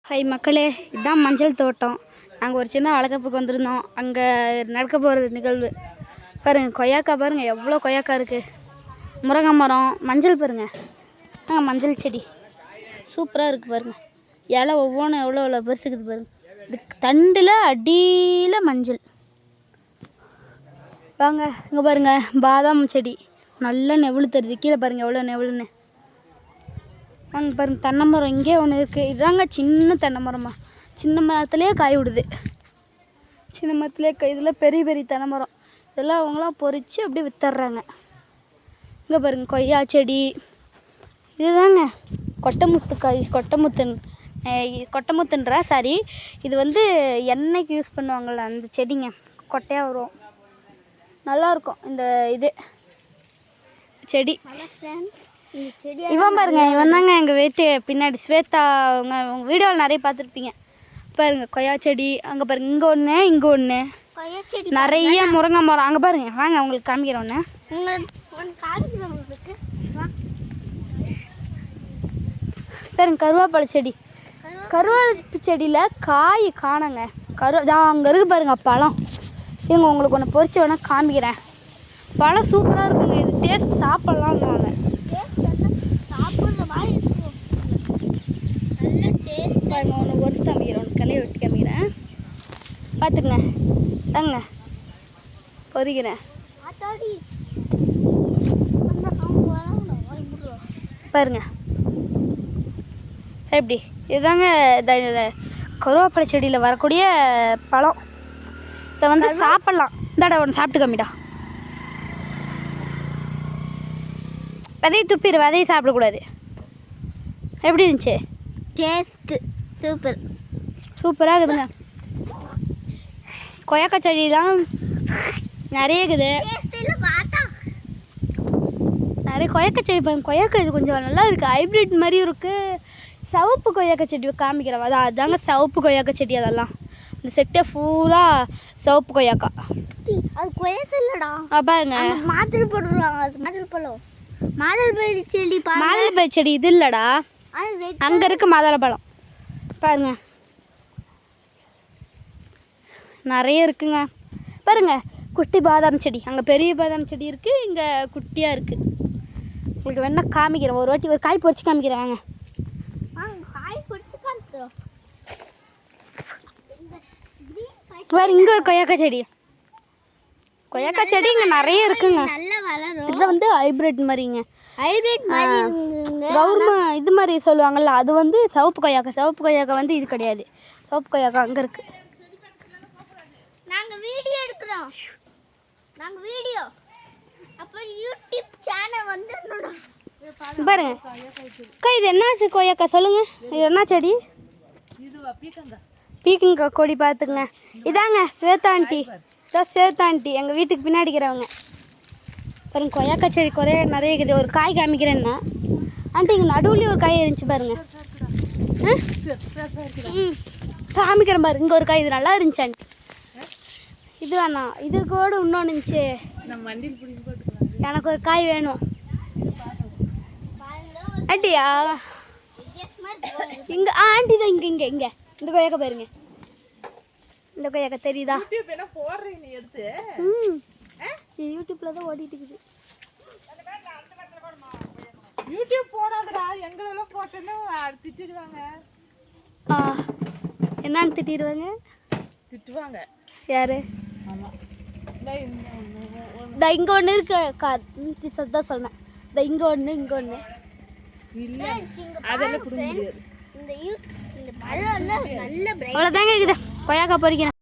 High மக்களே, இதுதான் மஞ்சள் தோட்டம். நாங்கள் ஒரு சின்ன வளர்க்கப்புக்கு வந்திருந்தோம். அங்கே நடக்க போகிற நிகழ்வு பாருங்கள். கொய்யாக்கா பாருங்கள், எவ்வளோ கொய்யாக்கா இருக்குது. முருங்கை மரம், மஞ்சள் பாருங்கள். மஞ்சள் செடி சூப்பராக இருக்குது பாருங்கள். இலை ஒவ்வொன்றும் எவ்வளோ பெருசுக்குது பாருங்கள். இதுக்கு தண்டில் அடியில் மஞ்சள். வாங்க இங்கே பாருங்கள், பாதாம் செடி நல்லா நெவுளு தருது. கீழே பாருங்கள் எவ்வளோ நெவுளுன்னு. வாங்க பாருங்கள், தென்னை மரம் இங்கே ஒன்று இருக்குது. இதுதாங்க சின்ன தென்னை மரமா. சின்ன மரத்துலேயே காய் விடுது. சின்ன மரத்துலேயே இதில் பெரிய பெரிய தென்னை மரம். இதெல்லாம் அவங்களாம் பொறிச்சு அப்படியே விற்றுறாங்க. இங்கே பாருங்கள் கொய்யா செடி. இதுதாங்க கொட்டைமுத்துக்காய். கொட்டைமுத்துன்ற சாரி, இது வந்து எண்ணெய்க்கு யூஸ் பண்ணுவாங்கள்ல அந்த செடிங்க. கொட்டையாக வரும், நல்லாயிருக்கும் இந்த இது செடி. இவன் பாருங்க, இவன் தாங்க எங்கள் வீட்டு பின்னாடி ஸ்வேதா. உங்கள் வீடியோவில் நிறைய பார்த்துருப்பீங்க. பாருங்கள் கொய்யா செடி. அங்கே பாருங்கள், இங்கே ஒன்று, இங்கே ஒன்று, நிறைய முருங்கை மரம். அங்கே பாருங்கள், வாங்க உங்களுக்கு காமிக்கிறேன் ஒன்று. பாருங்க கருவேப்பிலை செடி. கருவேப்பிலை செடியில் காய் காணுங்க. அங்கே இருக்குது பாருங்கள் பழம். இவங்க உங்களுக்கு ஒன்று பொறிச்சு வேணால் காமிக்கிறேன். பழம் சூப்பராக இருக்குங்க. இது டேஸ்ட் சாப்பிட்லாம்வாங்க. பாருங்க, ஒன்று பொறிச்சு காமிக்கிறேன், ஒன்று கிளைய வெட்டி காமிக்கிறேன். பார்த்துக்குங்க, தாங்க பொறிக்கிறேன். பாருங்க எப்படி. இதுதாங்க கருவேப்பிலை செடியில் வரக்கூடிய பழம். இதை வந்து சாப்பிட்லாம். இந்தாடா ஒன்று சாப்பிட்டு காமிடா. விதையை துப்பிடு, விதையை சாப்பிடக்கூடாது. எப்படி இருந்துச்சு டேஸ்ட்டு? சூப்பராக இருக்குதுங்க. கொய்யாக்காய் செடியெலாம் நிறைய இருக்குது. நிறைய கொய்யாக்காய் செடி பாருங்க. கொய்யாக்காய் இது கொஞ்சம் நல்லா இருக்குது, ஹைப்ரிட் மாதிரியும் இருக்குது. சிவப்பு கொய்யாக்காய் செடி காமிக்கிறேன். அதாங்க சிவப்பு கொய்யாக்காய் செடி. அதெல்லாம் இந்த செட்டே ஃபுல்லாக சிவப்பு கொய்யாக்காய். அது கொய்யாக்காய் இல்லைடா, பாருங்க மாதுளை போடுறாங்க. அது மாதுளை செடி. மாதுளை செடி இது இல்லைடா, அங்கே இருக்குது மாதுளை பழம். பாருங்க நிறைய இருக்குங்க. பாருங்க குட்டி பாதாம் செடி. அங்கே பெரிய பாதாம் செடி இருக்குது, இங்கே குட்டியாக இருக்குது. உங்களுக்கு வேணா காமிக்கிறேன். ஒரு வாட்டி ஒரு காய் பொறிச்சு காமிக்கிறேன். வாங்க வேறு இங்கே ஒரு கொய்யாக்காய் செடி. கொய்யாக்காய் செடி இங்கே நிறைய இருக்குங்க. இதில் வந்து ஹைப்ரிட் மாதிரிங்க. கவர்மெண்ட் இது மாதிரி சொல்லுவாங்கள்ல, அது வந்து சிவப்பு கொய்யாக்காய். சிவப்பு கொய்யாக்காய் வந்து இது கிடையாது. சிவப்பு கொய்யாக்காய் அங்கே இருக்குது. நாங்கள் வீடியோ எடுக்கிறோம். அப்புறம் யூடியூப் சேனல் வந்து பாருங்க. இது என்ன கொய்யாக்காய் சொல்லுங்க, இது என்ன செடி? பீக்கங்காய் கொடி. பார்த்துக்குங்க. இதாங்க ஸ்வேதா ஆண்டி. இதான் ஸ்வேதா ஆண்டி, எங்கள் வீட்டுக்கு பின்னாடி இருக்கிறவங்க. பாருங்க கொய்யாக்காய் செடி நிறைய இருக்குது. ஒரு காய் காமிக்கிறேன்னா ஆண்டி, இங்கே நடுவுலேயே ஒரு காய் இருந்துச்சு பாருங்க. காமிக்கிறேன் பாருங்க. இங்கே ஒரு காய், இது நல்லா இருந்துச்சு ஆண்டி. இது வேணாம், இது கூட இன்னொன்று இருந்துச்சு. எனக்கு ஒரு காய் வேணும் ஆண்டியா. இங்கே ஆண்டி தான், இங்கே இந்த கொய்யாக்காய் பாருங்க. இந்த கொய்யாக்காய் தெரியுதா? யூடியூப்ல தான் ஓடிட்டு இருக்குது. யூடியூப் போடாதடா, எங்களெல்லாம் போட்டேன்னா திட்டிடுவாங்க. என்னன்னு திட்டிடுவாங்க? திட்டுவாங்க. யாரு? ஆமாம், இங்கே ஒன்று இருக்கு. தான் சொன்னேன். இங்கே ஒன்று, இங்கே ஒன்று இல்லை, அதெல்லாம் பிடிக்க முடியாது. இந்த பழம் நல்ல அவ்வளோதாங்க இருக்குது. கொய்யாக்காய் பொறிக்கிறேன்.